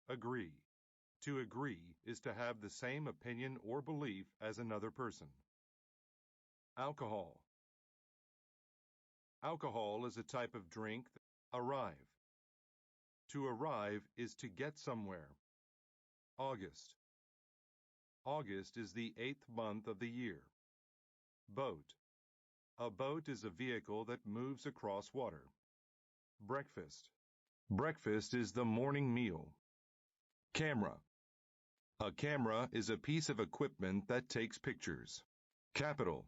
Agree. To agree is to have the same opinion or belief as another person. Alcohol. Alcohol is a type of drink. Arrive. To arrive is to get somewhere. August. August is the 8th month of the year. Boat. A boat is a vehicle that moves across water. Breakfast. Breakfast is the morning meal. Camera. A camera is a piece of equipment that takes pictures. Capital.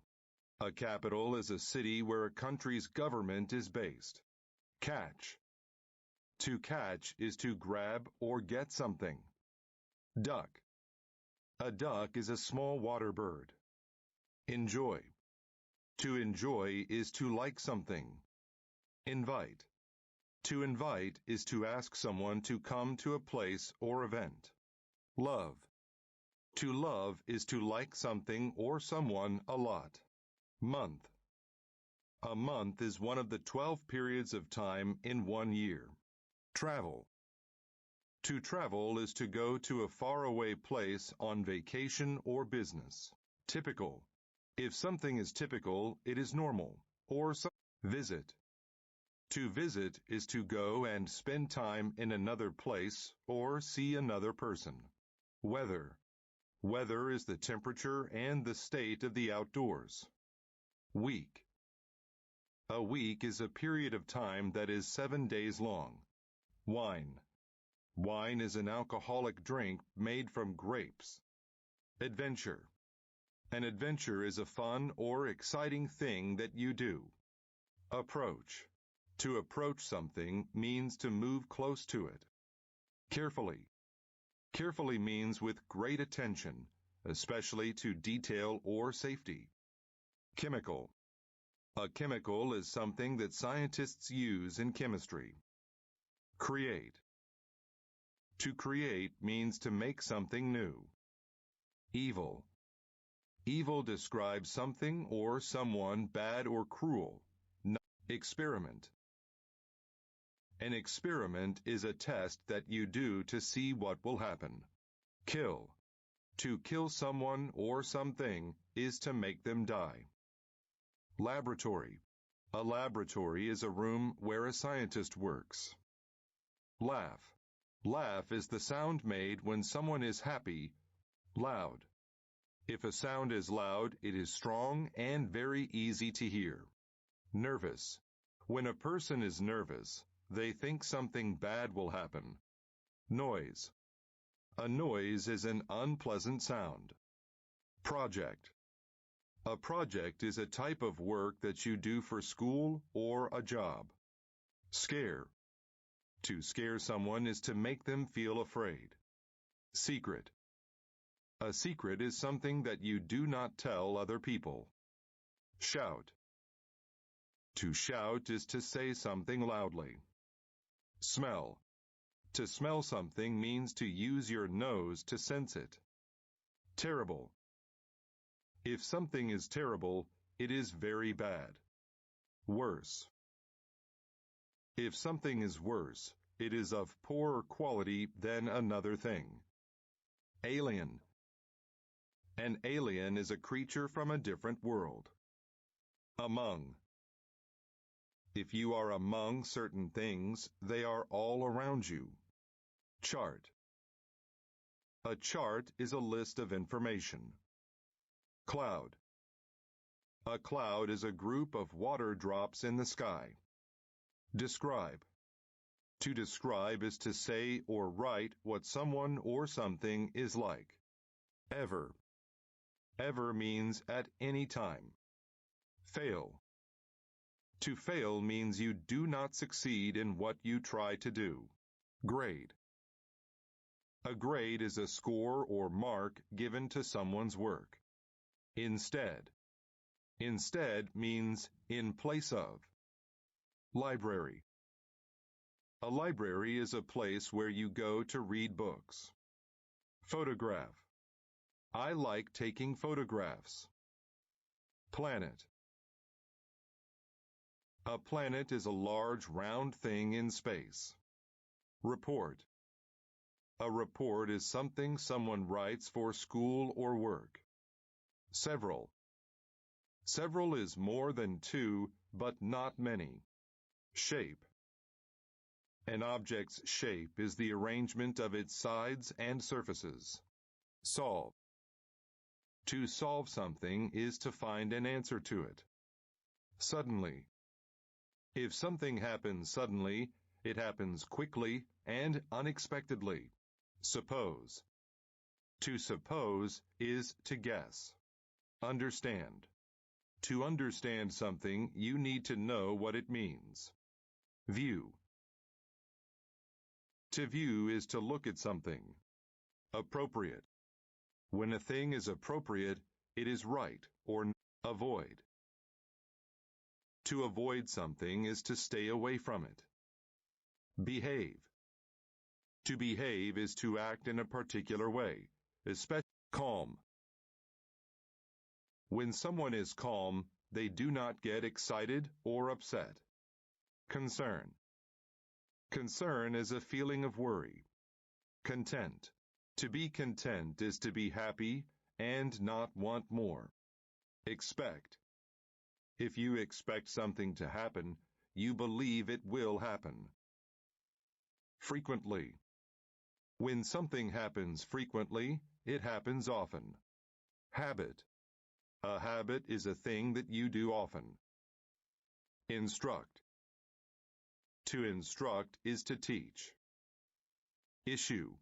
A capital is a city where a country's government is based. Catch. To catch is to grab or get something. Duck. A duck is a small water bird. Enjoy. To enjoy is to like something. Invite. To invite is to ask someone to come to a place or event. Love. To love is to like something or someone a lot. Month. A month is one of the 12 periods of time in 1 year. Travel. To travel is to go to a faraway place on vacation or business. Typical. If something is typical, it is normal. Or visit. To visit is to go and spend time in another place or see another person. Weather. Weather is the temperature and the state of the outdoors. Week. A week is a period of time that is 7 days long. Wine. Wine is an alcoholic drink made from grapes. Adventure. An adventure is a fun or exciting thing that you do. Approach. To approach something means to move close to it. Carefully. Carefully means with great attention, especially to detail or safety. Chemical. A chemical is something that scientists use in chemistry. Create. To create means to make something new. Evil. Evil describes something or someone bad or cruel. Experiment. An experiment is a test that you do to see what will happen. Kill. To kill someone or something is to make them die. Laboratory. A laboratory is a room where a scientist works. Laugh. Laugh is the sound made when someone is happy. Loud. If a sound is loud, it is strong and very easy to hear. Nervous. When a person is nervous, they think something bad will happen. Noise. A noise is an unpleasant sound. Project. A project is a type of work that you do for school or a job. Scare. To scare someone is to make them feel afraid. Secret. A secret is something that you do not tell other people. Shout. To shout is to say something loudly. Smell. To smell something means to use your nose to sense it. Terrible. If something is terrible, it is very bad. Worse. If something is worse, it is of poorer quality than another thing. Alien. An alien is a creature from a different world. Among. If you are among certain things, they are all around you. Chart. A chart is a list of information. Cloud. A cloud is a group of water drops in the sky. Describe. To describe is to say or write what someone or something is like. Ever. Ever means at any time. Fail. To fail means you do not succeed in what you try to do. Grade. A grade is a score or mark given to someone's work. Instead. Instead means in place of. Library. A library is a place where you go to read books. Photograph. I like taking photographs. Planet. A planet is a large round thing in space. Report. A report is something someone writes for school or work. Several. Several is more than two, but not many. Shape. An object's shape is the arrangement of its sides and surfaces. Solve. To solve something is to find an answer to it. Suddenly. If something happens suddenly, it happens quickly and unexpectedly. Suppose. To suppose is to guess. Understand. To understand something, you need to know what it means. View. To view is to look at something. Appropriate. When a thing is appropriate, it is right or avoid. To avoid something is to stay away from it. Behave. To behave is to act in a particular way, especially calm. When someone is calm, they do not get excited or upset. Concern. Concern is a feeling of worry. Content. To be content is to be happy and not want more. Expect. If you expect something to happen, you believe it will happen. Frequently. When something happens frequently, it happens often. Habit. A habit is a thing that you do often. Instruct. To instruct is to teach. Issue.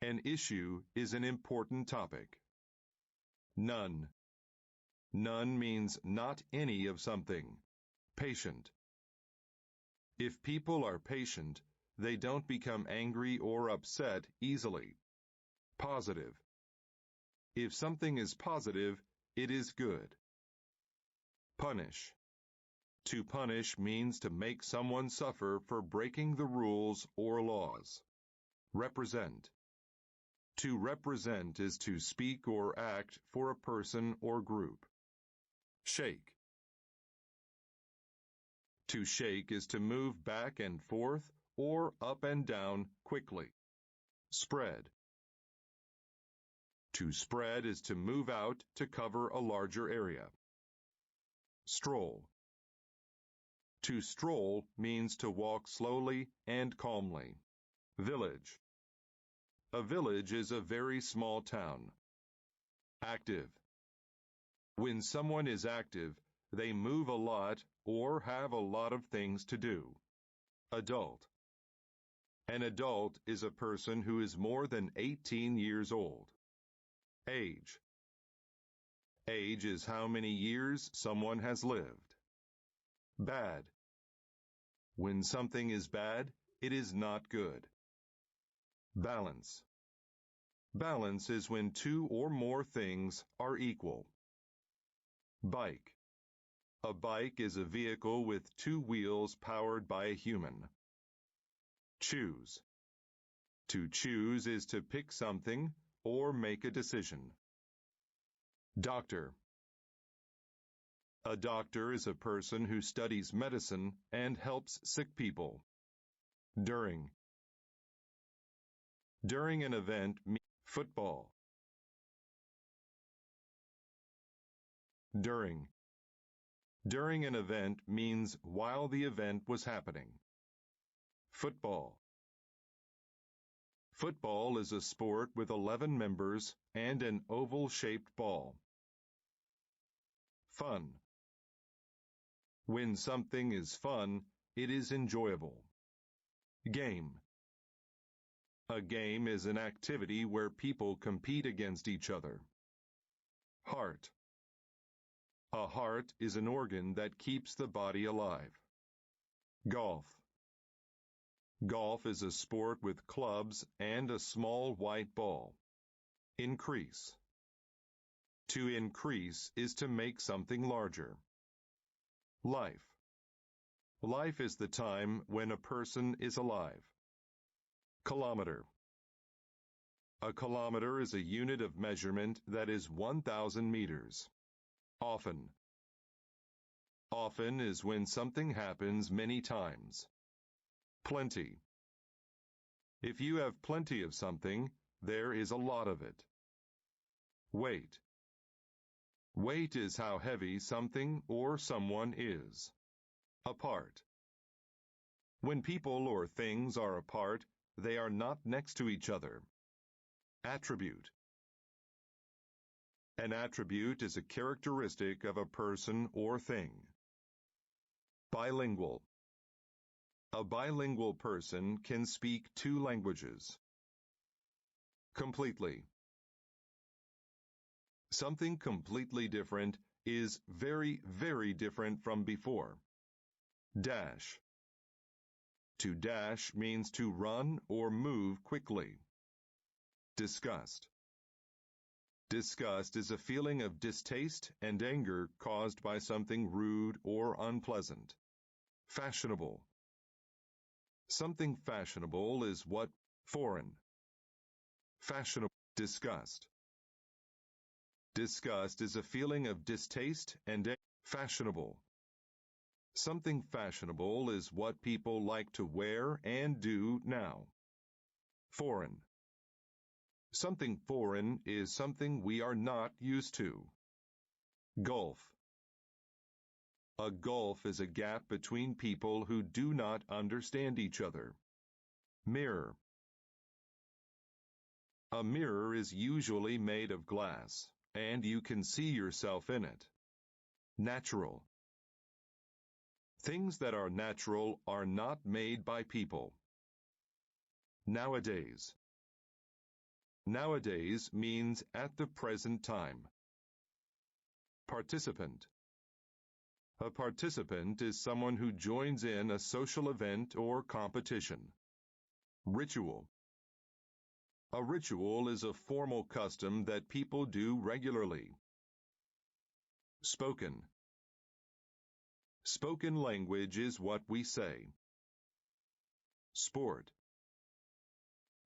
An issue is an important topic. None. None means not any of something. Patient. If people are patient, they don't become angry or upset easily. Positive. If something is positive, it is good. Punish. To punish means to make someone suffer for breaking the rules or laws. Represent. To represent is to speak or act for a person or group. Shake. To shake is to move back and forth or up and down quickly. Spread. To spread is to move out to cover a larger area. Stroll. To stroll means to walk slowly and calmly. Village. A village is a very small town. Active. When someone is active, they move a lot or have a lot of things to do. Adult. An adult is a person who is more than 18 years old. Age. Age is how many years someone has lived. Bad. When something is bad, it is not good. Balance. Balance is when two or more things are equal. Bike. A bike is a vehicle with two wheels powered by a human. Choose. To choose is to pick something or make a decision. Doctor. A doctor is a person who studies medicine and helps sick people. During. During an event, football. During. During an event means while the event was happening. Football. Football is a sport with 11 members and an oval-shaped ball. Fun. When something is fun, it is enjoyable. Game. A game is an activity where people compete against each other. Heart. A heart is an organ that keeps the body alive. Golf. Golf is a sport with clubs and a small white ball. Increase. To increase is to make something larger. Life. Life is the time when a person is alive. Kilometer. A kilometer is a unit of measurement that is 1,000 meters. Often. Often is when something happens many times. Plenty. If you have plenty of something, there is a lot of it. Weight. Weight is how heavy something or someone is. Apart. When people or things are apart, they are not next to each other. Attribute. An attribute is a characteristic of a person or thing. Bilingual. A bilingual person can speak 2 languages. Completely. Something completely different is very, very different from before. Dash. To dash means to run or move quickly. Disgust. Disgust is a feeling of distaste and anger caused by something rude or unpleasant. Fashionable. Something fashionable is what? Foreign. Fashionable. Disgust. Disgust is a feeling of distaste and anger. Fashionable. Something fashionable is what people like to wear and do now. Foreign. Something foreign is something we are not used to. Gulf. A gulf is a gap between people who do not understand each other. Mirror. A mirror is usually made of glass, and you can see yourself in it. Natural. Things that are natural are not made by people. Nowadays. Nowadays means at the present time. Participant. A participant is someone who joins in a social event or competition. Ritual. A ritual is a formal custom that people do regularly. Spoken. Spoken language is what we say. Sport.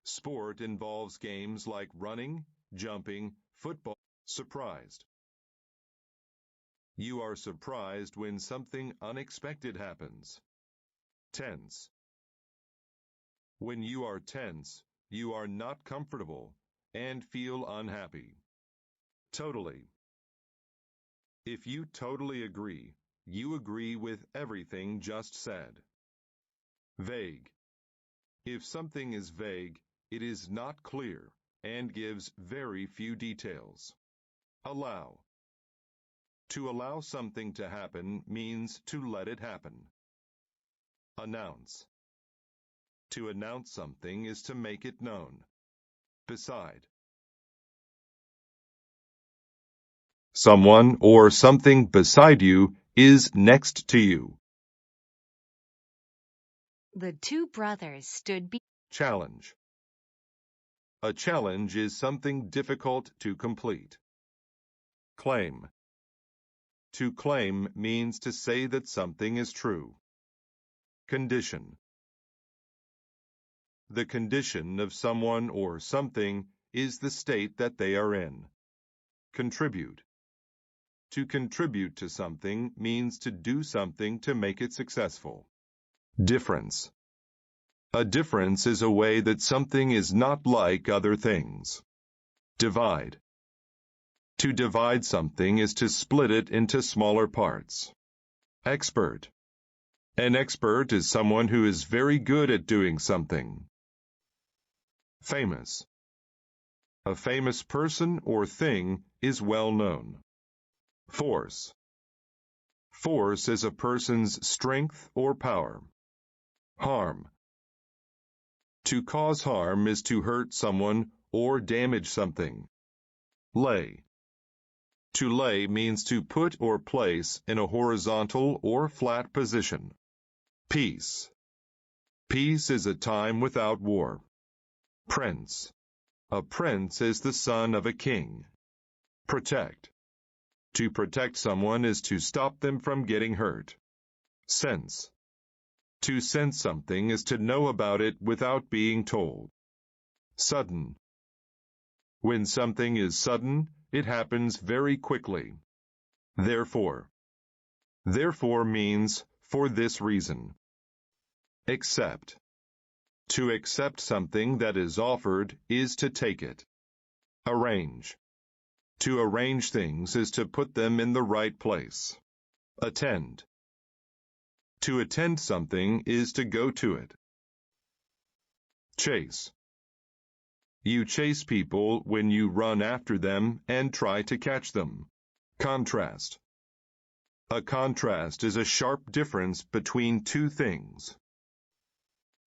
Sport involves games like running, jumping, football. Surprised. You are surprised when something unexpected happens. Tense. When you are tense, you are not comfortable and feel unhappy. Totally. If you totally agree, you agree with everything just said. Vague. If something is vague, it is not clear and gives very few details. Allow. To allow something to happen means to let it happen. Announce. To announce something is to make it known. Beside. Someone or something beside you is next to you. The 2 brothers stood Challenge. A challenge is something difficult to complete. Claim. To claim means to say that something is true. Condition. The condition of someone or something is the state that they are in. Contribute. To contribute to something means to do something to make it successful. Difference. A difference is a way that something is not like other things. Divide. To divide something is to split it into smaller parts. Expert. An expert is someone who is very good at doing something. Famous. A famous person or thing is well known. Force. Force is a person's strength or power. Harm. To cause harm is to hurt someone or damage something. Lay. To lay means to put or place in a horizontal or flat position. Peace. Peace is a time without war. Prince. A prince is the son of a king. Protect. To protect someone is to stop them from getting hurt. Sense. To sense something is to know about it without being told. Sudden. When something is sudden, it happens very quickly. Therefore. Therefore means for this reason. Except. To accept something that is offered is to take it. Arrange. To arrange things is to put them in the right place. Attend. To attend something is to go to it. Chase. You chase people when you run after them and try to catch them. Contrast. A contrast is a sharp difference between two things.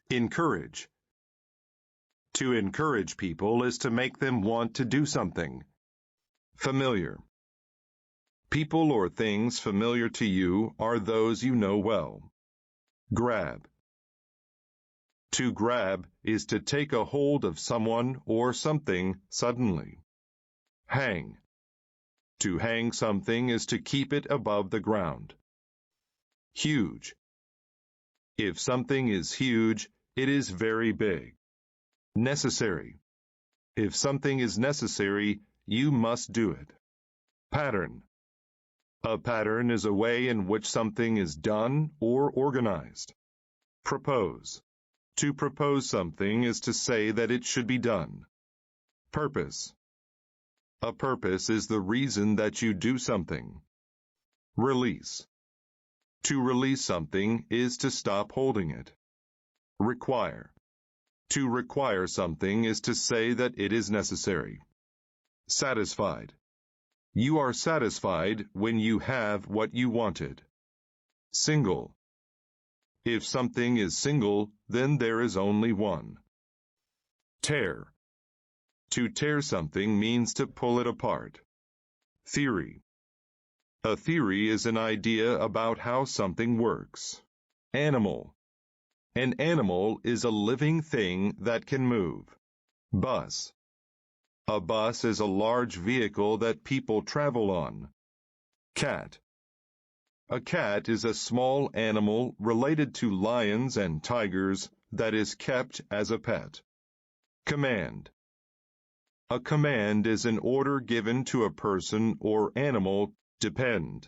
Encourage. To encourage people is to make them want to do something. Familiar. People or things familiar to you are those you know well. Grab. To grab is to take a hold of someone or something suddenly. Hang. To hang something is to keep it above the ground. Huge. If something is huge, it is very big. Necessary. If something is necessary, you must do it. Pattern. A pattern is a way in which something is done or organized. Propose. To propose something is to say that it should be done. Purpose. A purpose is the reason that you do something. Release. To release something is to stop holding it. Require. To require something is to say that it is necessary. Satisfied. You are satisfied when you have what you wanted. Single. If something is single, then there is only one. Tear. To tear something means to pull it apart. Theory. A theory is an idea about how something works. Animal. An animal is a living thing that can move. Bus. A bus is a large vehicle that people travel on. Cat. A cat is a small animal related to lions and tigers that is kept as a pet. Command. A command is an order given to a person or animal. Depend.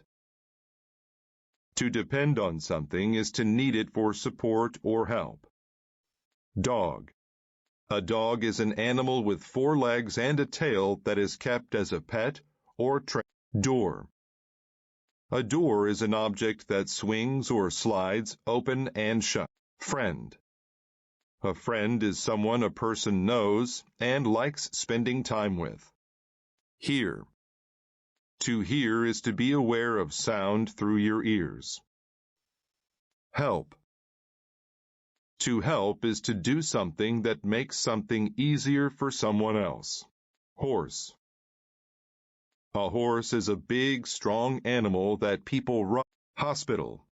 To depend on something is to need it for support or help. Dog. A dog is an animal with 4 legs and a tail that is kept as a pet or Door. A door is an object that swings or slides open and shut. Friend. A friend is someone a person knows and likes spending time with. Hear. To hear is to be aware of sound through your ears. Help. To help is to do something that makes something easier for someone else. Horse. A horse is a big, strong animal that people run. Hospital.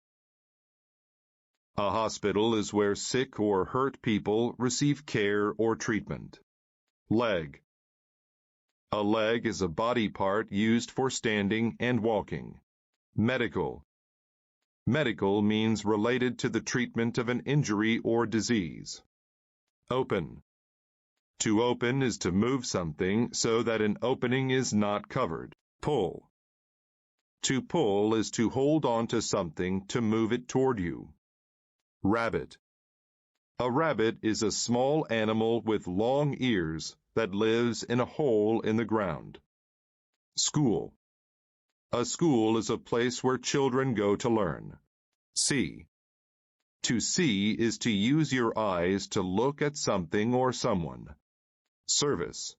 A hospital is where sick or hurt people receive care or treatment. Leg. A leg is a body part used for standing and walking. Medical. Medical means related to the treatment of an injury or disease. Open. To open is to move something so that an opening is not covered. Pull. To pull is to hold on to something to move it toward you. Rabbit. A rabbit is a small animal with long ears that lives in a hole in the ground. School. A school is a place where children go to learn. See. To see is to use your eyes to look at something or someone. Service.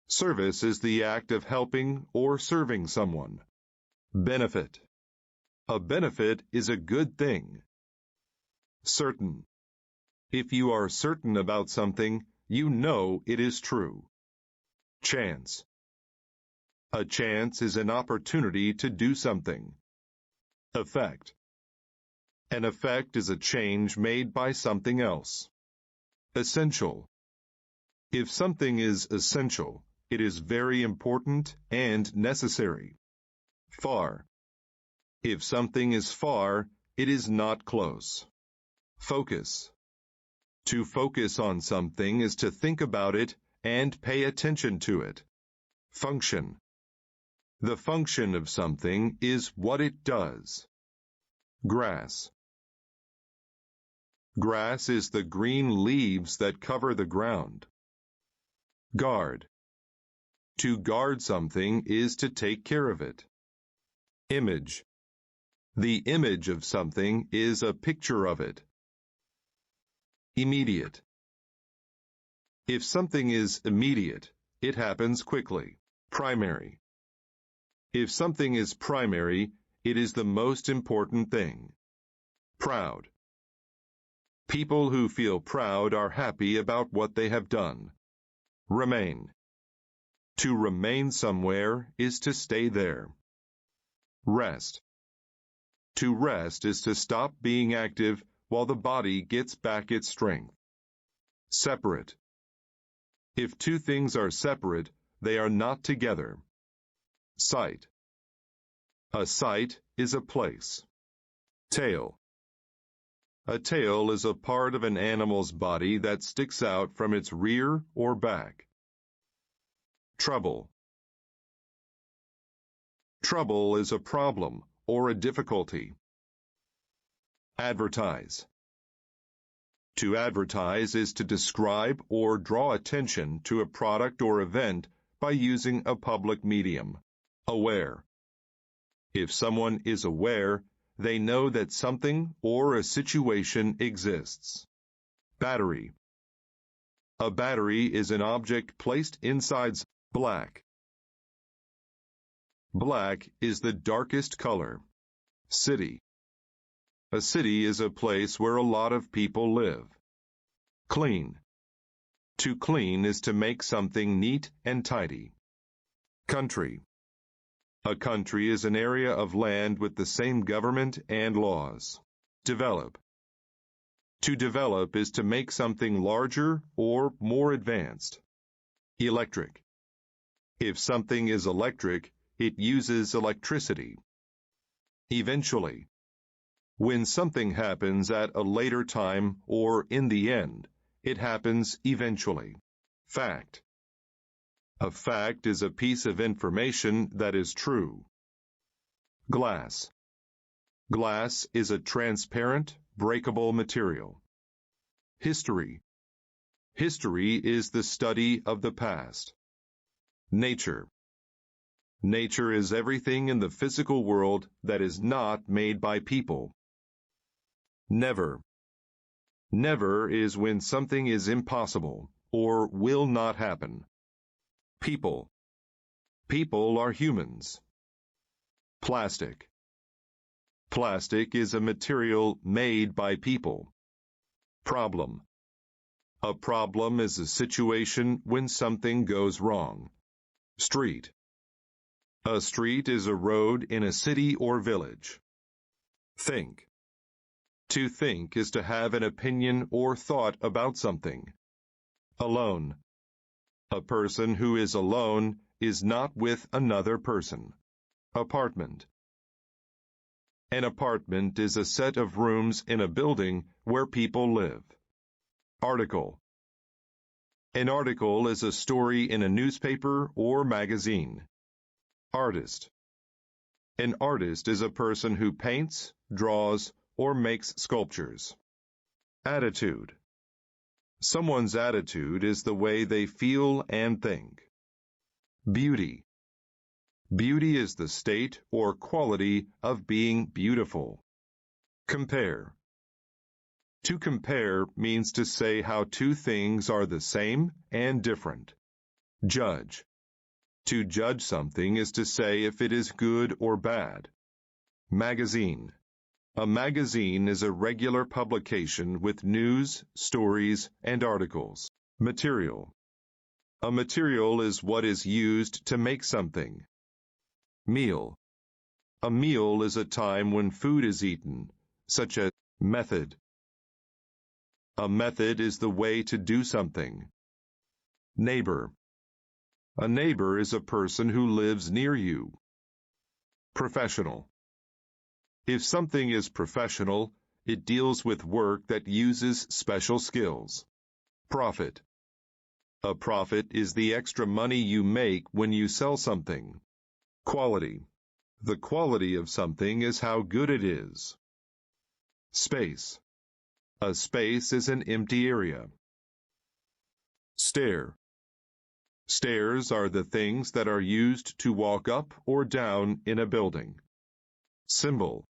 Service is the act of helping or serving someone. Benefit. A benefit is a good thing. Certain. If you are certain about something, you know it is true. Chance. A chance is an opportunity to do something. Effect. An effect is a change made by something else. Essential. If something is essential, it is very important and necessary. Far. If something is far, it is not close. Focus. To focus on something is to think about it and pay attention to it. Function. The function of something is what it does. Grass. Grass is the green leaves that cover the ground. Guard. To guard something is to take care of it. Image. The image of something is a picture of it. Immediate. If something is immediate, it happens quickly. Primary. If something is primary, it is the most important thing. Proud. People who feel proud are happy about what they have done. Remain. To remain somewhere is to stay there. Rest. To rest is to stop being active while the body gets back its strength. Separate. If two things are separate, they are not together. Site. A site is a place. Tail. A tail is a part of an animal's body that sticks out from its rear or back. Trouble. Trouble is a problem or a difficulty. Advertise. To advertise is to describe or draw attention to a product or event by using a public medium. Aware. If someone is aware, they know that something or a situation exists. Battery. A battery is an object placed inside. Black. Black is the darkest color. City. A city is a place where a lot of people live. Clean. To clean is to make something neat and tidy. Country. A country is an area of land with the same government and laws. Develop. To develop is to make something larger or more advanced. Electric. If something is electric, it uses electricity. Eventually. When something happens at a later time or in the end, it happens eventually. Fact. A fact is a piece of information that is true. Glass. Glass is a transparent, breakable material. History. History is the study of the past. Nature. Nature is everything in the physical world that is not made by people. Never. Never is when something is impossible or will not happen. People. People are humans. Plastic. Plastic is a material made by people. Problem. A problem is a situation when something goes wrong. Street. A street is a road in a city or village. Think. To think is to have an opinion or thought about something. Alone. A person who is alone is not with another person. Apartment. An apartment is a set of rooms in a building where people live. Article. An article is a story in a newspaper or magazine. Artist. An artist is a person who paints, draws, or makes sculptures. Attitude. Someone's attitude is the way they feel and think. Beauty. Beauty is the state or quality of being beautiful. Compare. To compare means to say how two things are the same and different. Judge. To judge something is to say if it is good or bad. Magazine. A magazine is a regular publication with news, stories, and articles. Material. A material is what is used to make something. Meal. A meal is a time when food is eaten, such as method. A method is the way to do something. Neighbor. A neighbor is a person who lives near you. Professional. If something is professional, it deals with work that uses special skills. Profit. A profit is the extra money you make when you sell something. Quality. The quality of something is how good it is. Space. A space is an empty area. Stair. Stairs are the things that are used to walk up or down in a building. Symbol.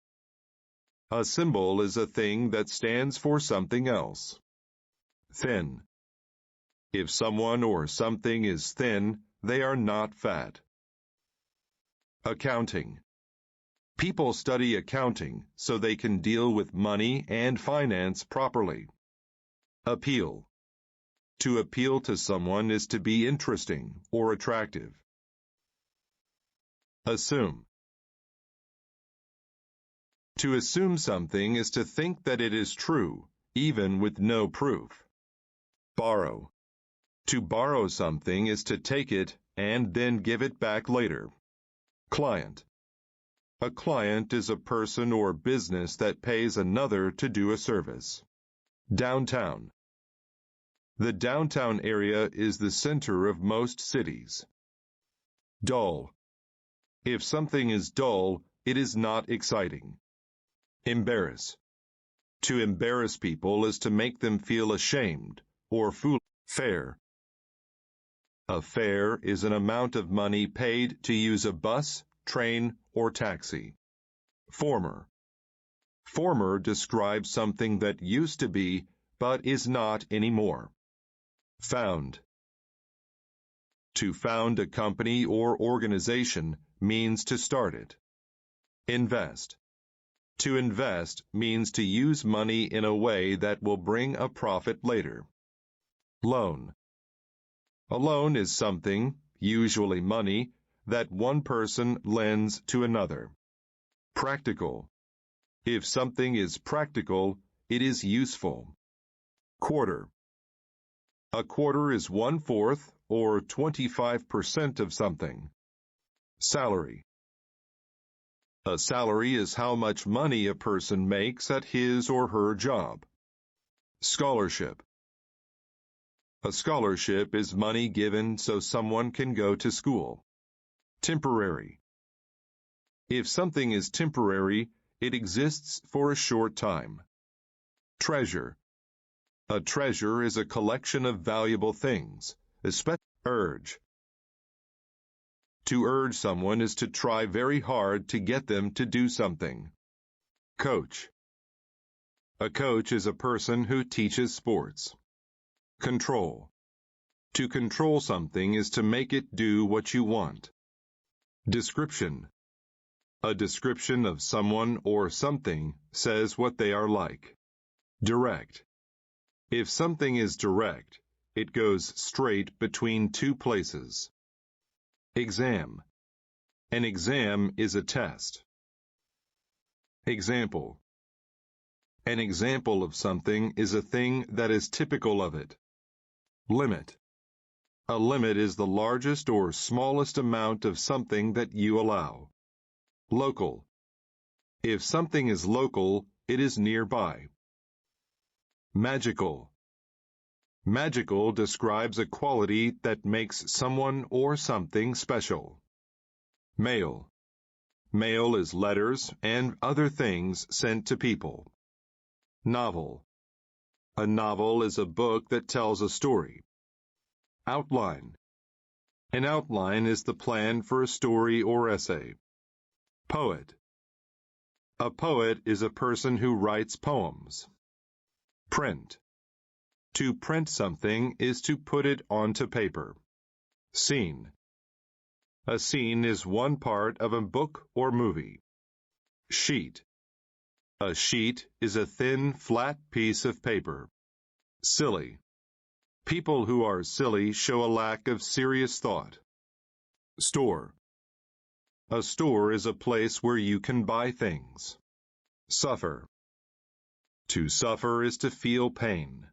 A symbol is a thing that stands for something else. Thin. If someone or something is thin, they are not fat. Accounting. People study accounting so they can deal with money and finance properly. Appeal. To appeal to someone is to be interesting or attractive. Assume. To assume something is to think that it is true, even with no proof. Borrow. To borrow something is to take it and then give it back later. Client. A client is a person or business that pays another to do a service. Downtown. The downtown area is the center of most cities. Dull. If something is dull, it is not exciting. Embarrass. To embarrass people is to make them feel ashamed or foolish. Fare. A fare is an amount of money paid to use a bus, train, or taxi. Former. Former describes something that used to be, but is not anymore. Found. To found a company or organization means to start it. Invest. To invest means to use money in a way that will bring a profit later. Loan. A loan is something, usually money, that one person lends to another. Practical. If something is practical, it is useful. Quarter. A quarter is 1/4 or 25% of something. Salary. A salary is how much money a person makes at his or her job. Scholarship. A scholarship is money given so someone can go to school. Temporary. If something is temporary, it exists for a short time. Treasure. A treasure is a collection of valuable things, especially. Urge. To urge someone is to try very hard to get them to do something. Coach. A coach is a person who teaches sports. Control. To control something is to make it do what you want. Description. A description of someone or something says what they are like. Direct. If something is direct, it goes straight between two places. Exam. An exam is a test. Example. An example of something is a thing that is typical of it. Limit. A limit is the largest or smallest amount of something that you allow. Local. If something is local, it is nearby. Magical. Magical describes a quality that makes someone or something special. Mail. Mail is letters and other things sent to people. Novel. A novel is a book that tells a story. Outline. An outline is the plan for a story or essay. Poet. A poet is a person who writes poems. Print. To print something is to put it onto paper. Scene. A scene is one part of a book or movie. Sheet. A sheet is a thin, flat piece of paper. Silly. People who are silly show a lack of serious thought. Store. A store is a place where you can buy things. Suffer. To suffer is to feel pain.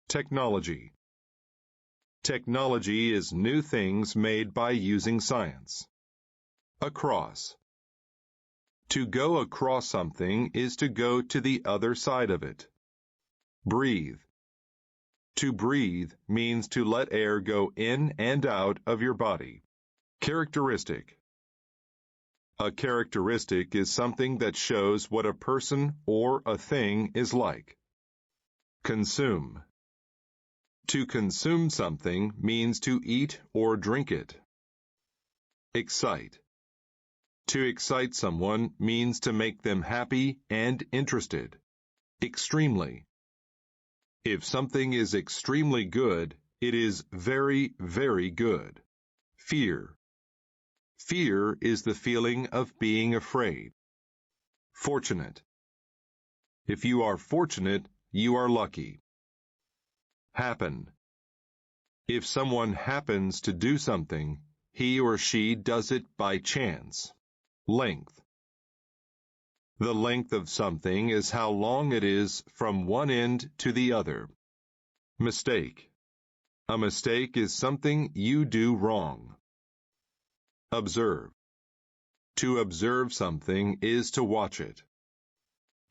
Technology. Technology is new things made by using science. Across. To go across something is to go to the other side of it. Breathe. To breathe means to let air go in and out of your body. Characteristic. A characteristic is something that shows what a person or a thing is like. Consume. To consume something means to eat or drink it. Excite. To excite someone means to make them happy and interested. Extremely. If something is extremely good, it is very, very good. Fear. Fear is the feeling of being afraid. Fortunate. If you are fortunate, you are lucky. Happen. If someone happens to do something, he or she does it by chance. Length. The length of something is how long it is from one end to the other. Mistake. A mistake is something you do wrong. Observe. To observe something is to watch it.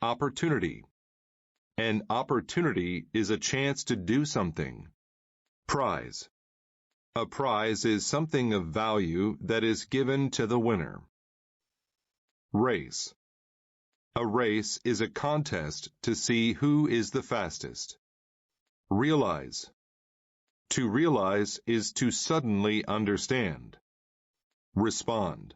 Opportunity. An opportunity is a chance to do something. Prize. A prize is something of value that is given to the winner. Race. A race is a contest to see who is the fastest. Realize. To realize is to suddenly understand. Respond.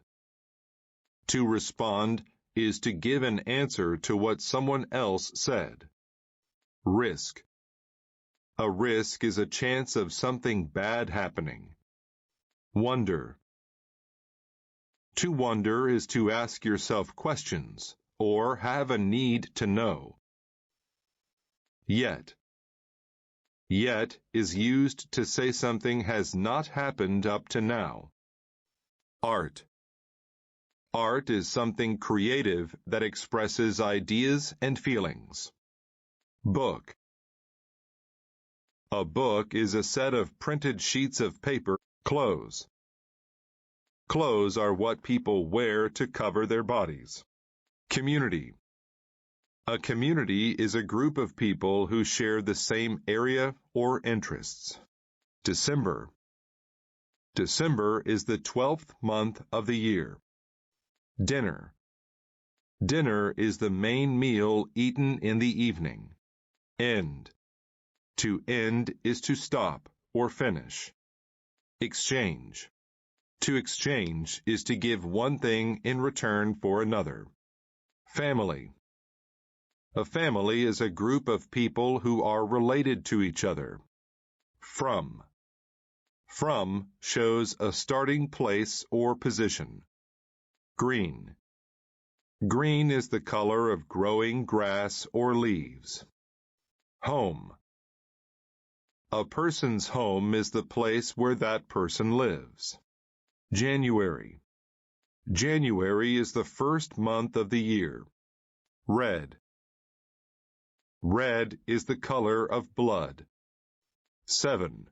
To respond is to give an answer to what someone else said. Risk. A risk is a chance of something bad happening. Wonder. To wonder is to ask yourself questions or have a need to know. Yet. Yet is used to say something has not happened up to now. Art. Art is something creative that expresses ideas and feelings. Book. A book is a set of printed sheets of paper. Clothes. Clothes are what people wear to cover their bodies. Community. A community is a group of people who share the same area or interests. December. December is the 12th month of the year. Dinner. Dinner is the main meal eaten in the evening. End. To end is to stop or finish. Exchange. To exchange is to give one thing in return for another. Family. A family is a group of people who are related to each other. From. From shows a starting place or position. Green. Green is the color of growing grass or leaves. Home. A person's home is the place where that person lives. January. January is the first month of the year. Red. Red is the color of blood. 7.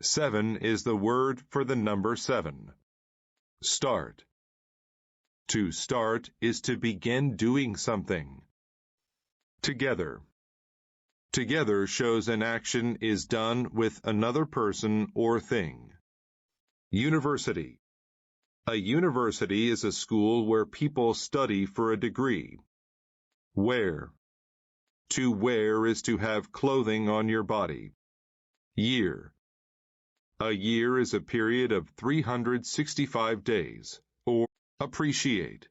7 is the word for the number 7. Start. To start is to begin doing something. Together. Together shows an action is done with another person or thing. University. A university is a school where people study for a degree. Wear. To wear is to have clothing on your body. Year. A year is a period of 365 days, or appreciate.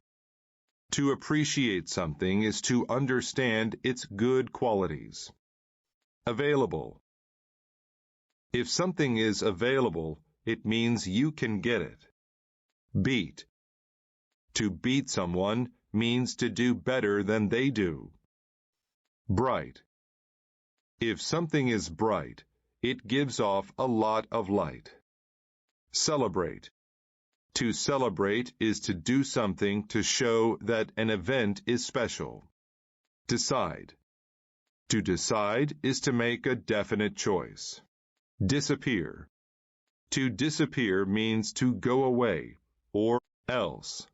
To appreciate something is to understand its good qualities. Available. If something is available, it means you can get it. Beat. To beat someone means to do better than they do. Bright. If something is bright, it gives off a lot of light. Celebrate. To celebrate is to do something to show that an event is special. Decide. To decide is to make a definite choice. Disappear. To disappear means to go away, or else.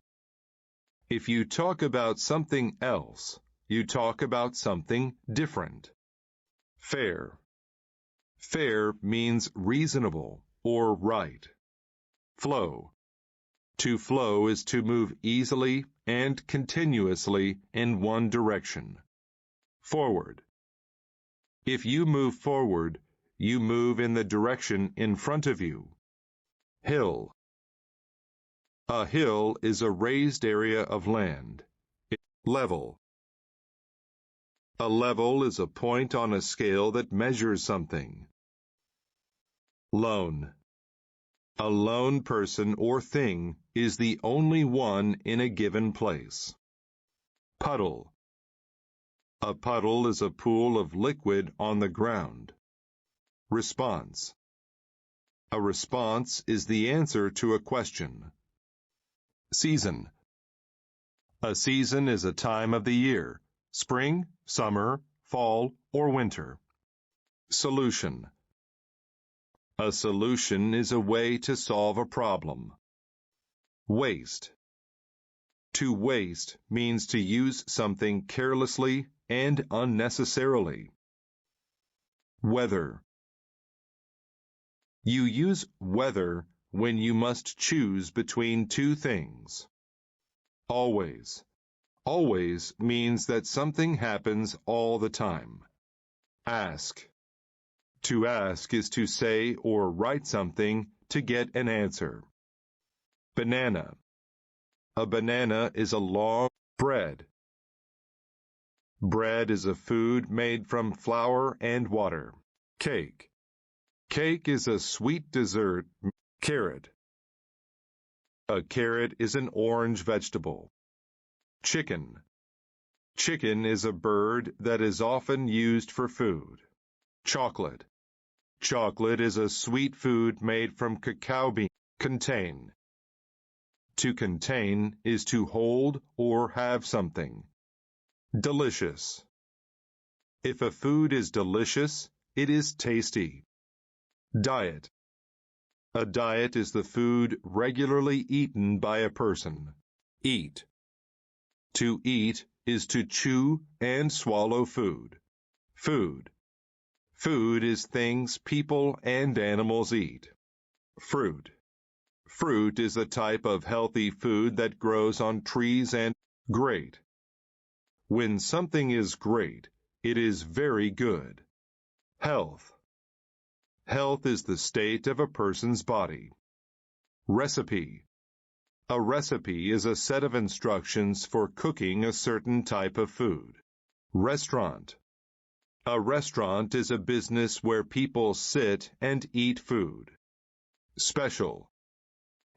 If you talk about something else, you talk about something different. Fair. Fair means reasonable or right. Flow. To flow is to move easily and continuously in one direction. Forward. If you move forward, you move in the direction in front of you. Hill. A hill is a raised area of land. Level. A level is a point on a scale that measures something. Lone. A lone person or thing is the only one in a given place. Puddle. A puddle is a pool of liquid on the ground. Response. A response is the answer to a question. Season. A season is a time of the year, spring, summer, fall, or winter. Solution. A solution is a way to solve a problem. Waste. To waste means to use something carelessly and unnecessarily. Weather. You use whether when you must choose between two things. Always. Always means that something happens all the time. Ask. To ask is to say or write something to get an answer. Banana. A banana is a long bread. Bread is a food made from flour and water. Cake. Cake is a sweet dessert. Carrot. A carrot is an orange vegetable. Chicken. Chicken is a bird that is often used for food. Chocolate. Chocolate is a sweet food made from cacao beans. Contain. To contain is to hold or have something. Delicious. If a food is delicious, it is tasty. Diet. A diet is the food regularly eaten by a person. Eat. To eat is to chew and swallow food. Food. Food is things people and animals eat. Fruit. Fruit is a type of healthy food that grows on trees and great. When something is great, it is very good. Health. Health is the state of a person's body. Recipe. A recipe is a set of instructions for cooking a certain type of food. Restaurant. A restaurant is a business where people sit and eat food. Special.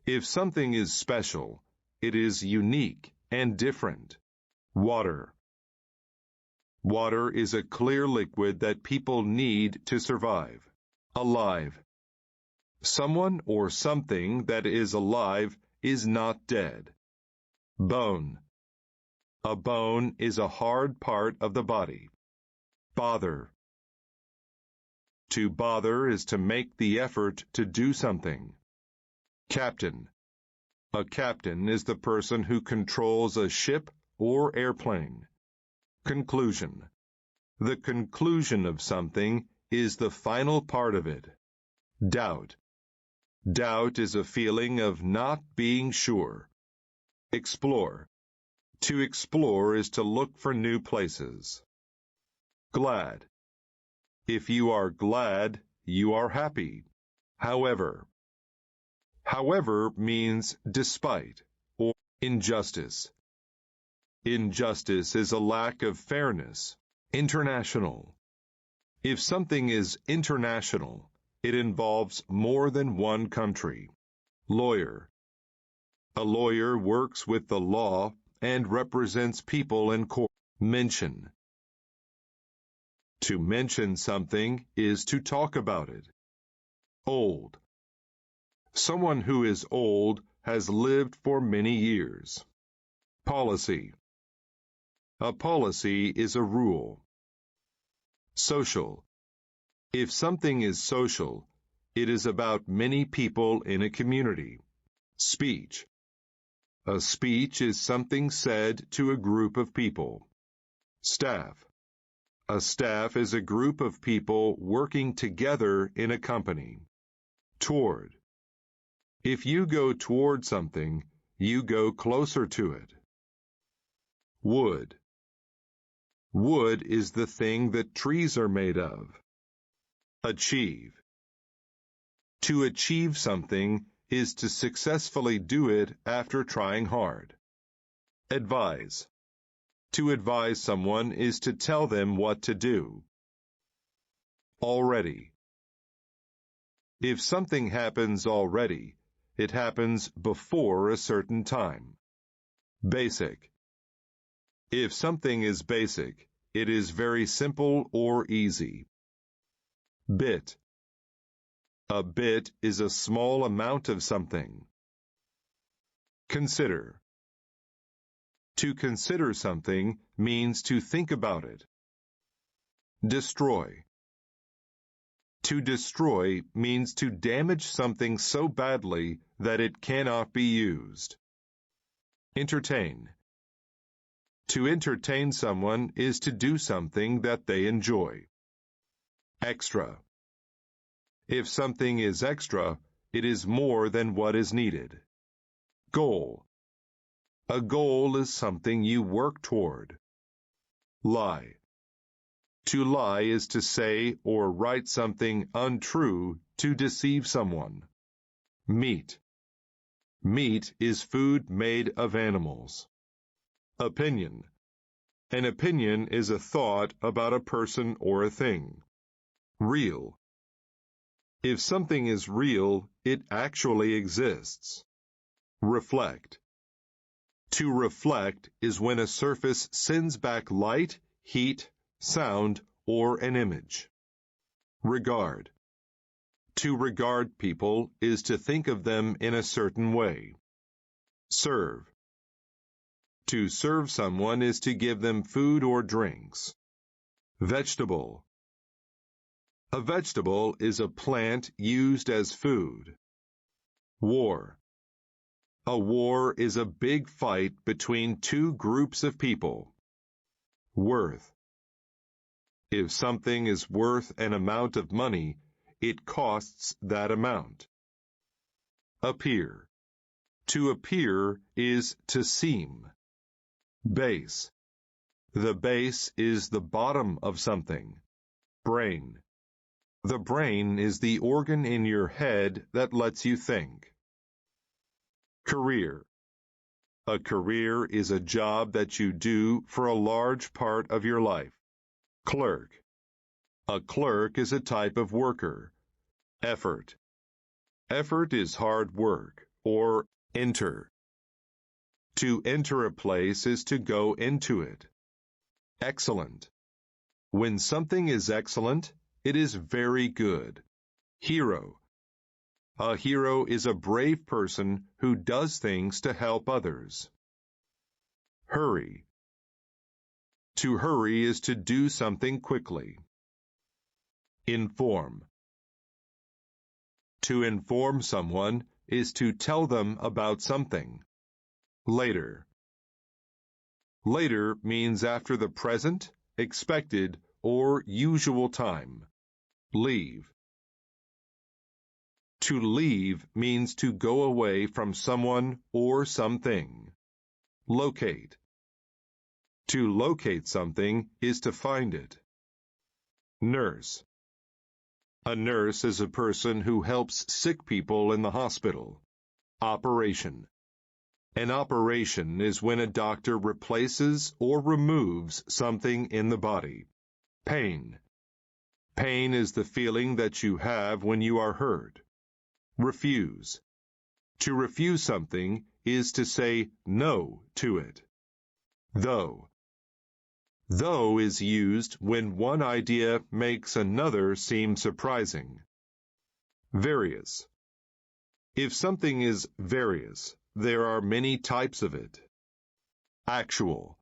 If something is special, it is unique and different. Water. Water is a clear liquid that people need to survive. Alive. Someone or something that is alive is not dead. Bone. A bone is a hard part of the body. Bother. To bother is to make the effort to do something. Captain. A captain is the person who controls a ship or airplane. Conclusion. The conclusion of something is the final part of it. Doubt. Doubt is a feeling of not being sure. Explore. To explore is to look for new places. Glad. If you are glad, you are happy. However. However means despite or injustice. Injustice is a lack of fairness. International. If something is international, it involves more than one country. Lawyer. A lawyer works with the law and represents people in court. Mention. To mention something is to talk about it. Old. Someone who is old has lived for many years. Policy. A policy is a rule. Social. If something is social, it is about many people in a community. Speech. A speech is something said to a group of people. Staff. A staff is a group of people working together in a company. Toward. If you go toward something, you go closer to it. Would. Wood is the thing that trees are made of. Achieve. To achieve something is to successfully do it after trying hard. Advise. To advise someone is to tell them what to do. Already. If something happens already, it happens before a certain time. Basic. If something is basic, it is very simple or easy. Bit. A bit is a small amount of something. Consider. To consider something means to think about it. Destroy. To destroy means to damage something so badly that it cannot be used. Entertain. To entertain someone is to do something that they enjoy. Extra. If something is extra, it is more than what is needed. Goal. A goal is something you work toward. Lie. To lie is to say or write something untrue to deceive someone. Meat. Meat is food made of animals. Opinion. An opinion is a thought about a person or a thing. Real. If something is real, it actually exists. Reflect. To reflect is when a surface sends back light, heat, sound, or an image. Regard. To regard people is to think of them in a certain way. Serve. To serve someone is to give them food or drinks. Vegetable. A vegetable is a plant used as food. War. A war is a big fight between two groups of people. Worth. If something is worth an amount of money, it costs that amount. Appear. To appear is to seem. Base. The base is the bottom of something. Brain. The brain is the organ in your head that lets you think. Career. A career is a job that you do for a large part of your life. Clerk. A clerk is a type of worker. Effort. Effort is hard work, or enter. To enter a place is to go into it. Excellent. When something is excellent, it is very good. Hero. A hero is a brave person who does things to help others. Hurry. To hurry is to do something quickly. Inform. To inform someone is to tell them about something. Later. Later means after the present, expected, or usual time. Leave. To leave means to go away from someone or something. Locate. To locate something is to find it. Nurse. A nurse is a person who helps sick people in the hospital. Operation. An operation is when a doctor replaces or removes something in the body. Pain. Pain is the feeling that you have when you are hurt. Refuse. To refuse something is to say no to it. Though. Though is used when one idea makes another seem surprising. Various. If something is various, there are many types of it. Actual.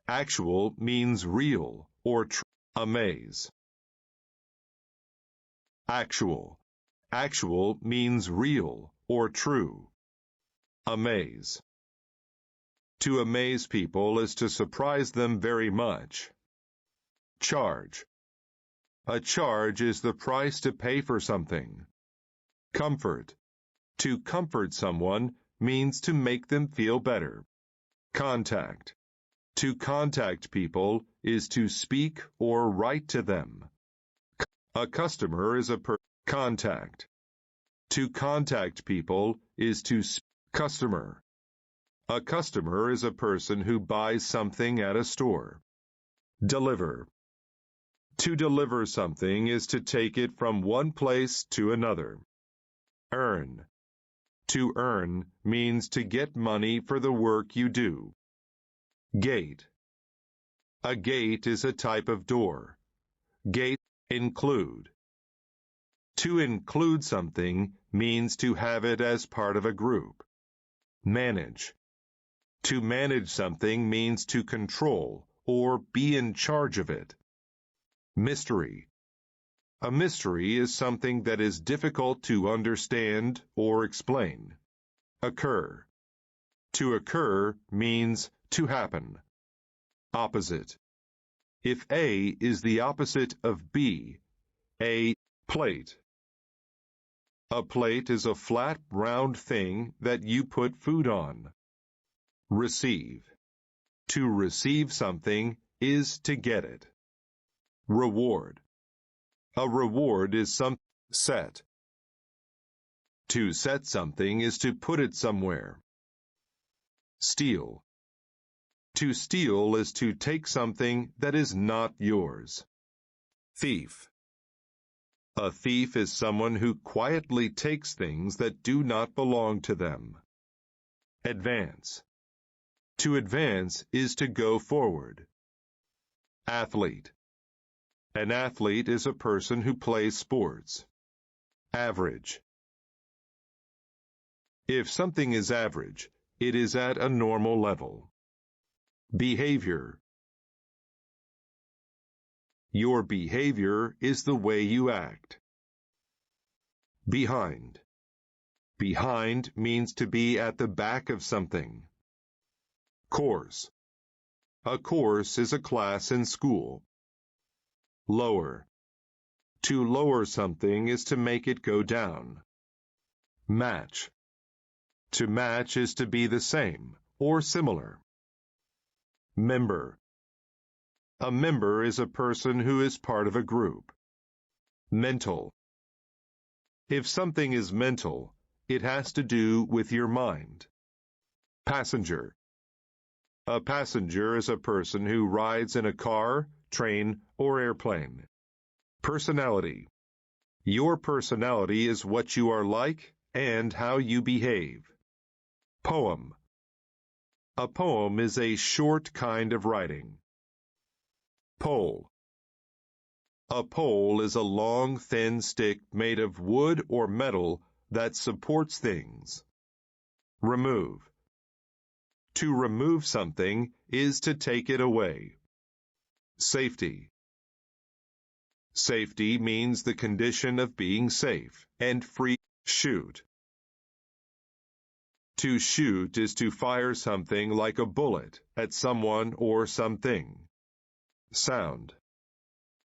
Actual means real or true. Amaze. Actual. Actual means real or true. Amaze. To amaze people is to surprise them very much. Charge. A charge is the price to pay for something. Comfort. To comfort someone means to make them feel better. Contact. To contact people is to speak or write to them. A customer is a contact. To contact people is to customer. A customer is a person who buys something at a store. Deliver. To deliver something is to take it from one place to another. Earn. To earn means to get money for the work you do. Gate. A gate is a type of door. Gate include. To include something means to have it as part of a group. Manage. To manage something means to control or be in charge of it. Mystery. A mystery is something that is difficult to understand or explain. Occur. To occur means to happen. Opposite. If A is the opposite of B, A, plate. A plate is a flat, round thing that you put food on. Receive. To receive something is to get it. Reward. A reward is some set. To set something is to put it somewhere. Steal. To steal is to take something that is not yours. Thief. A thief is someone who quietly takes things that do not belong to them. Advance. To advance is to go forward. Athlete. An athlete is a person who plays sports. Average. If something is average, it is at a normal level. Behavior. Your behavior is the way you act. Behind. Behind means to be at the back of something. Course. A course is a class in school. Lower. To lower something is to make it go down. Match. To match is to be the same or similar. Member. A member is a person who is part of a group. Mental. If something is mental, it has to do with your mind. Passenger. A passenger is a person who rides in a car, train, or airplane. Personality. Your personality is what you are like and how you behave. Poem. A poem is a short kind of writing. Pole. A pole is a long, thin stick made of wood or metal that supports things. Remove. To remove something is to take it away. Safety. Safety means the condition of being safe and free. Shoot. To shoot is to fire something like a bullet at someone or something. Sound.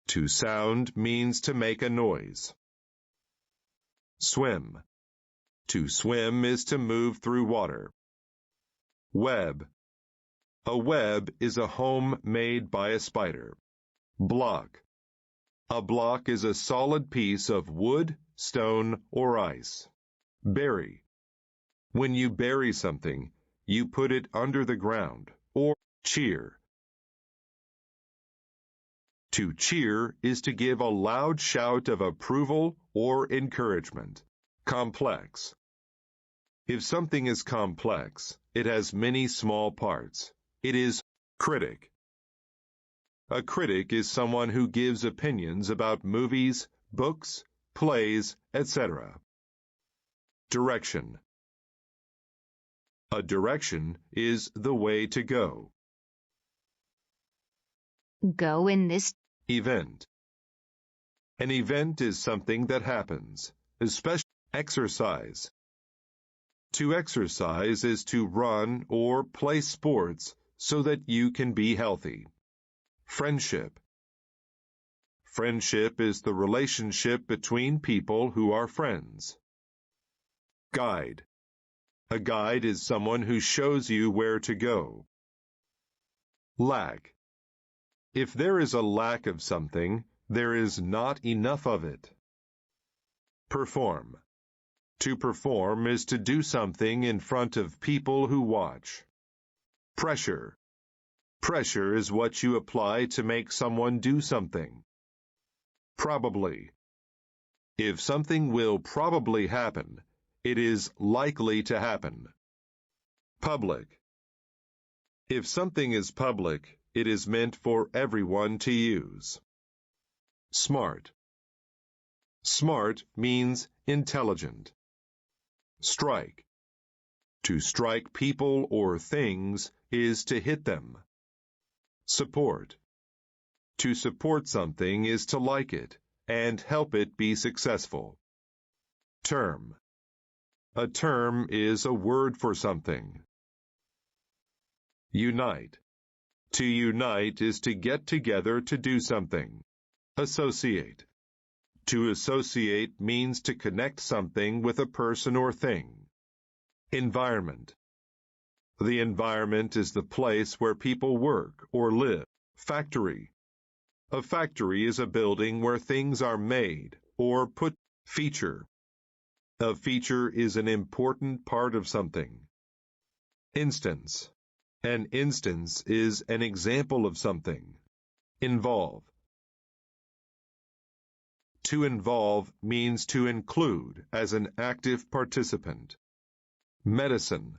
To sound means to make a noise. Swim. To swim is to move through water. Web. A web is a home made by a spider. Block. A block is a solid piece of wood, stone, or ice. Bury. When you bury something, you put it under the ground, or cheer. To cheer is to give a loud shout of approval or encouragement. Complex. If something is complex, it has many small parts. It is critic. A critic is someone who gives opinions about movies, books, plays, etc. Direction. A direction is the way to go. Go in this Event. An event is something that happens, especially exercise. To exercise is to run or play sports so that you can be healthy. Friendship. Friendship is the relationship between people who are friends. Guide. A guide is someone who shows you where to go. Lack. If there is a lack of something, there is not enough of it. Perform. To perform is to do something in front of people who watch. Pressure. Pressure is what you apply to make someone do something. Probably. If something will probably happen, it is likely to happen. Public. If something is public, it is meant for everyone to use. Smart. Smart means intelligent. Strike. To strike people or things is to hit them. Support. To support something is to like it and help it be successful. Term. A term is a word for something. Unite. To unite is to get together to do something. Associate. To associate means to connect something with a person or thing. Environment. The environment is the place where people work or live. Factory. A factory is a building where things are made or put. Feature. A feature is an important part of something. Instance. An instance is an example of something. Involve. To involve means to include as an active participant. Medicine.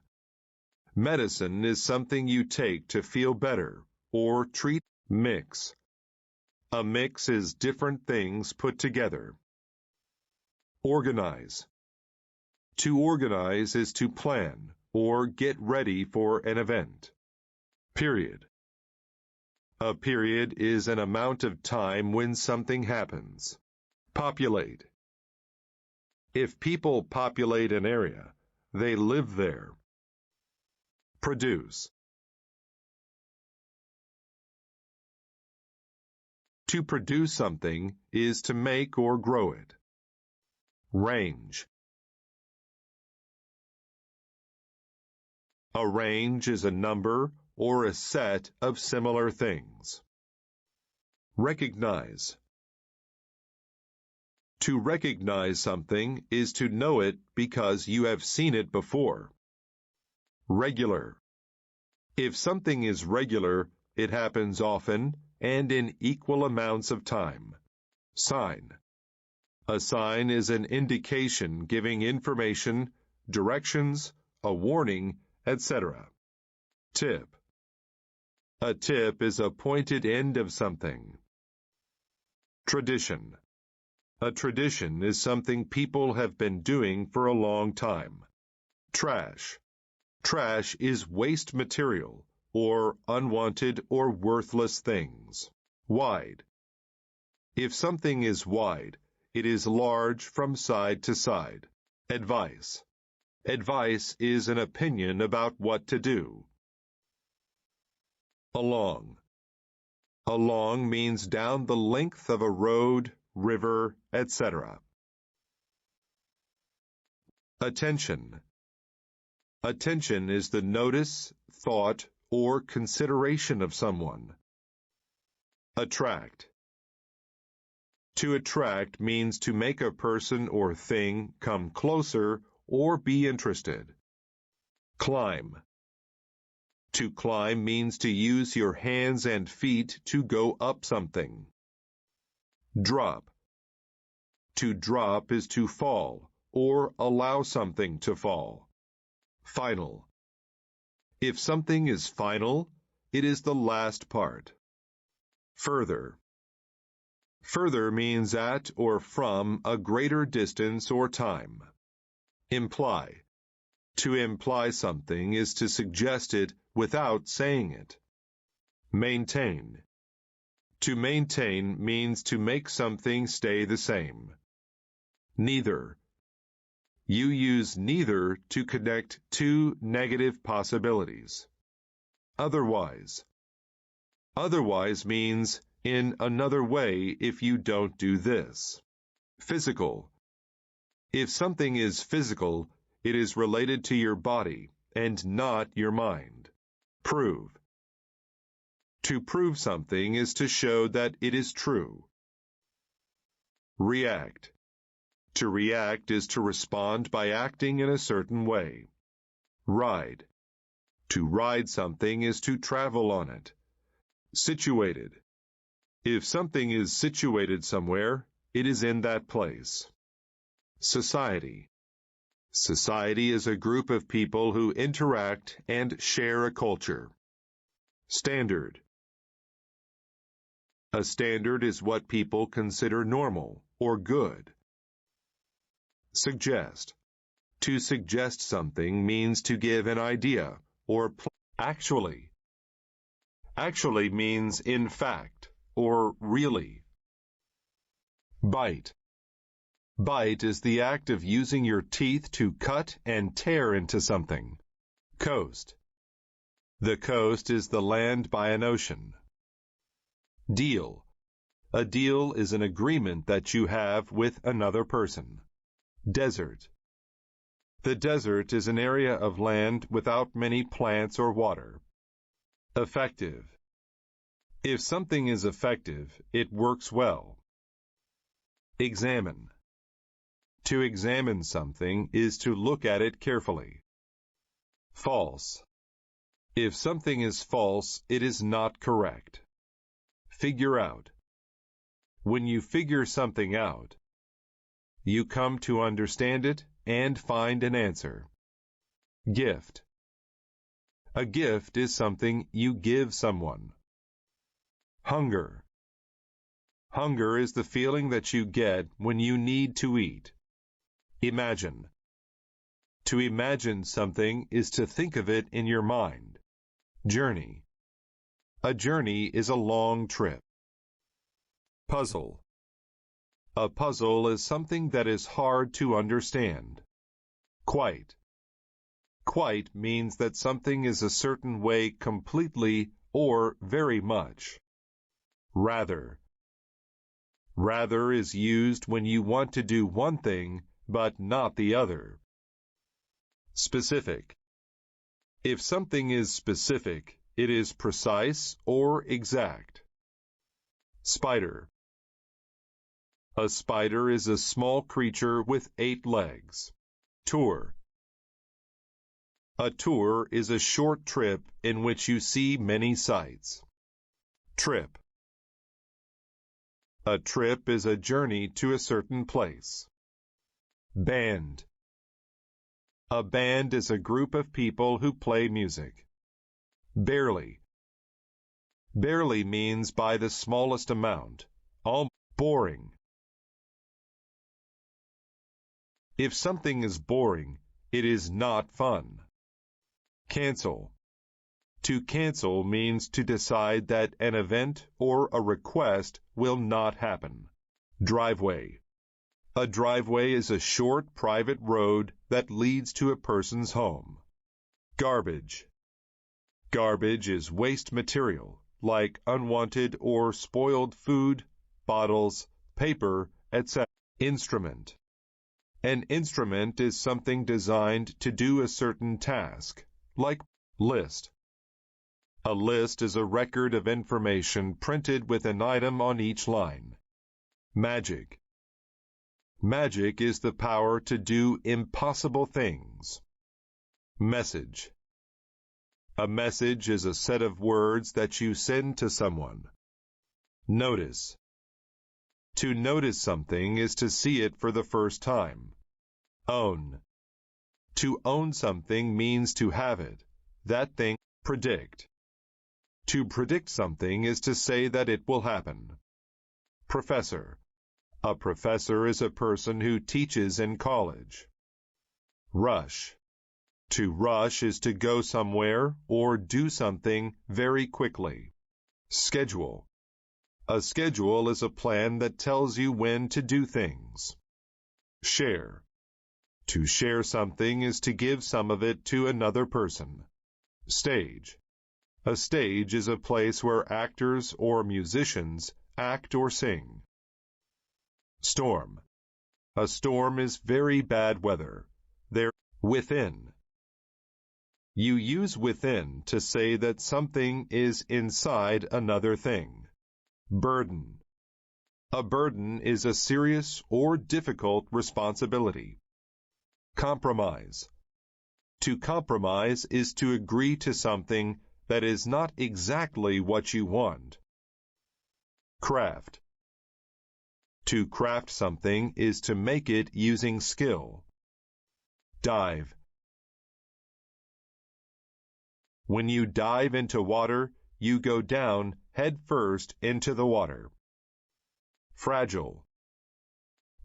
Medicine is something you take to feel better or treat. Mix. A mix is different things put together. Organize. To organize is to plan or get ready for an event. Period. A period is an amount of time when something happens. Populate. If people populate an area, they live there. Produce. To produce something is to make or grow it. Range. A range is a number or a set of similar things. Recognize. To recognize something is to know it because you have seen it before. Regular. If something is regular, it happens often and in equal amounts of time. Sign. A sign is an indication giving information, directions, a warning, etc. Tip. A tip is a pointed end of something. Tradition. A tradition is something people have been doing for a long time. Trash. Trash is waste material or unwanted or worthless things. Wide. If something is wide, it is large from side to side. Advice. Advice is an opinion about what to do. Along. Along means down the length of a road, river, etc. Attention. Attention is the notice, thought, or consideration of someone. Attract. To attract means to make a person or thing come closer or be interested. Climb. To climb means to use your hands and feet to go up something. Drop. To drop is to fall or allow something to fall. Final. If something is final, it is the last part. Further. Further means at or from a greater distance or time. Imply. To imply something is to suggest it without saying it. Maintain. To maintain means to make something stay the same. Neither. You use neither to connect two negative possibilities. Otherwise. Otherwise means in another way if you don't do this. Physical. If something is physical, it is related to your body and not your mind. Prove. To prove something is to show that it is true. React. To react is to respond by acting in a certain way. Ride. To ride something is to travel on it. Situated. If something is situated somewhere, it is in that place. Society. Society is a group of people who interact and share a culture. Standard. A standard is what people consider normal or good. Suggest. To suggest something means to give an idea or actually. Actually means in fact or really. Bite. Bite is the act of using your teeth to cut and tear into something. Coast. The coast is the land by an ocean. Deal. A deal is an agreement that you have with another person. Desert. The desert is an area of land without many plants or water. Effective. If something is effective, it works well. Examine. To examine something is to look at it carefully. False. If something is false, it is not correct. Figure out. When you figure something out, you come to understand it and find an answer. Gift. A gift is something you give someone. Hunger. Hunger is the feeling that you get when you need to eat. Imagine. To imagine something is to think of it in your mind. Journey. A journey is a long trip. Puzzle. A puzzle is something that is hard to understand. Quite. Quite means that something is a certain way completely or very much. Rather. Rather is used when you want to do one thing but not the other. Specific. If something is specific, it is precise or exact. Spider. A spider is a small creature with 8 legs. Tour. A tour is a short trip in which you see many sights. Trip. A trip is a journey to a certain place. Band. A band is a group of people who play music. Barely. Barely means by the smallest amount. All boring. If something is boring, it is not fun. Cancel. To cancel means to decide that an event or a request will not happen. Driveway. A driveway is a short private road that leads to a person's home. Garbage. Garbage is waste material, like unwanted or spoiled food, bottles, paper, etc. Instrument. An instrument is something designed to do a certain task, like list. A list is a record of information printed with an item on each line. Magic. Magic is the power to do impossible things. Message. A message is a set of words that you send to someone. Notice. To notice something is to see it for the first time. Own. To own something means to have it. That thing. Predict. To predict something is to say that it will happen. Professor. A professor is a person who teaches in college. Rush. To rush is to go somewhere or do something very quickly. Schedule. A schedule is a plan that tells you when to do things. Share. To share something is to give some of it to another person. Stage. A stage is a place where actors or musicians act or sing. Storm. A storm is very bad weather. They're within. You use within to say that something is inside another thing. Burden. A burden is a serious or difficult responsibility. Compromise. To compromise is to agree to something that is not exactly what you want. Craft. To craft something is to make it using skill. Dive. When you dive into water, you go down head first into the water. Fragile.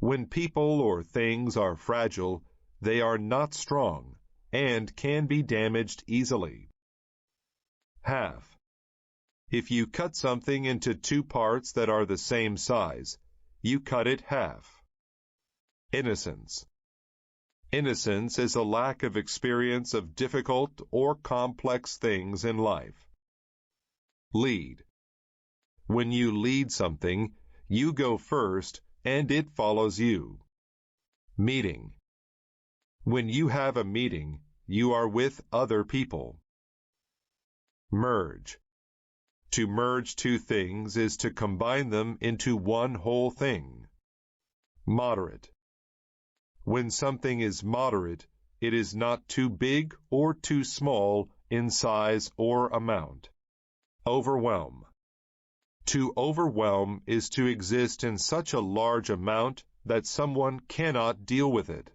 When people or things are fragile, they are not strong and can be damaged easily. Half. If you cut something into two parts that are the same size, you cut it half. Innocence. Innocence is a lack of experience of difficult or complex things in life. Lead. When you lead something, you go first and it follows you. Meeting. When you have a meeting, you are with other people. Merge. To merge two things is to combine them into one whole thing. Moderate. When something is moderate, it is not too big or too small in size or amount. Overwhelm. To overwhelm is to exist in such a large amount that someone cannot deal with it.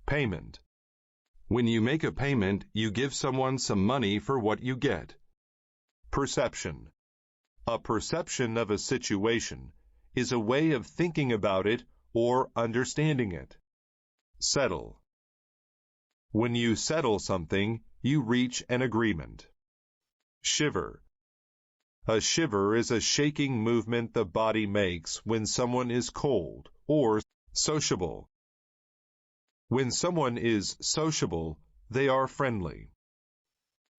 Payment. When you make a payment, you give someone some money for what you get. Perception. A perception of a situation is a way of thinking about it or understanding it. Settle. When you settle something, you reach an agreement. Shiver. A shiver is a shaking movement the body makes when someone is cold or sociable. When someone is sociable, they are friendly.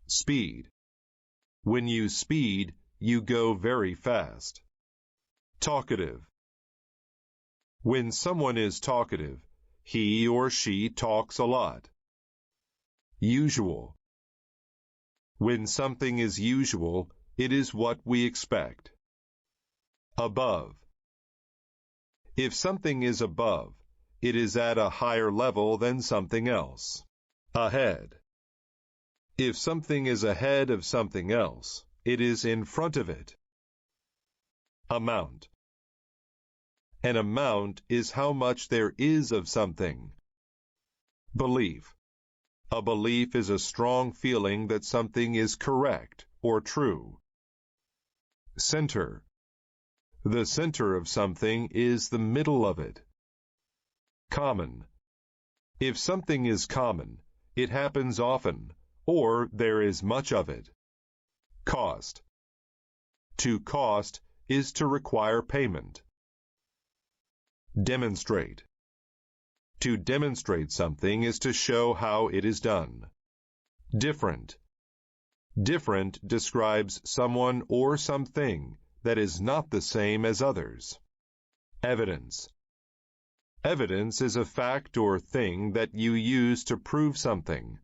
Speed. When you speed, you go very fast. Talkative. When someone is talkative, he or she talks a lot. Usual. When something is usual, it is what we expect. Above. If something is above, it is at a higher level than something else. Ahead. If something is ahead of something else, it is in front of it. Amount. An amount is how much there is of something. Belief. A belief is a strong feeling that something is correct or true. Center. The center of something is the middle of it. Common. If something is common, it happens often, or there is much of it. Cost. To cost is to require payment. Demonstrate. To demonstrate something is to show how it is done. Different. Different describes someone or something that is not the same as others. Evidence. Evidence is a fact or thing that you use to prove something.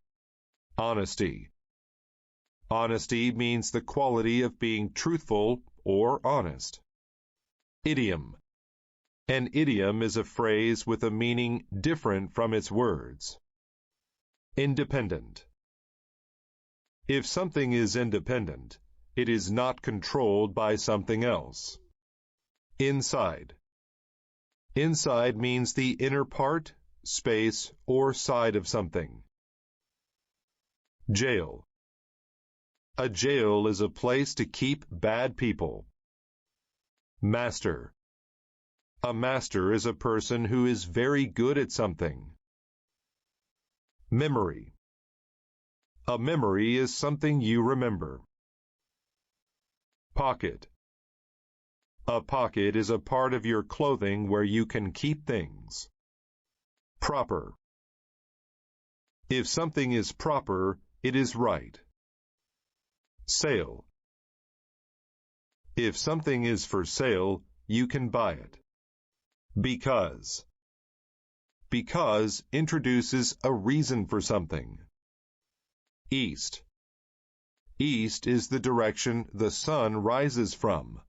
Honesty. Honesty means the quality of being truthful or honest. Idiom. An idiom is a phrase with a meaning different from its words. Independent. If something is independent, it is not controlled by something else. Inside. Inside means the inner part, space, or side of something. Jail. A jail is a place to keep bad people. Master. A master is a person who is very good at something. Memory. A memory is something you remember. Pocket. A pocket is a part of your clothing where you can keep things. Proper. If something is proper, it is right. Sale. If something is for sale, you can buy it. Because. Because introduces a reason for something. East. East is the direction the sun rises from.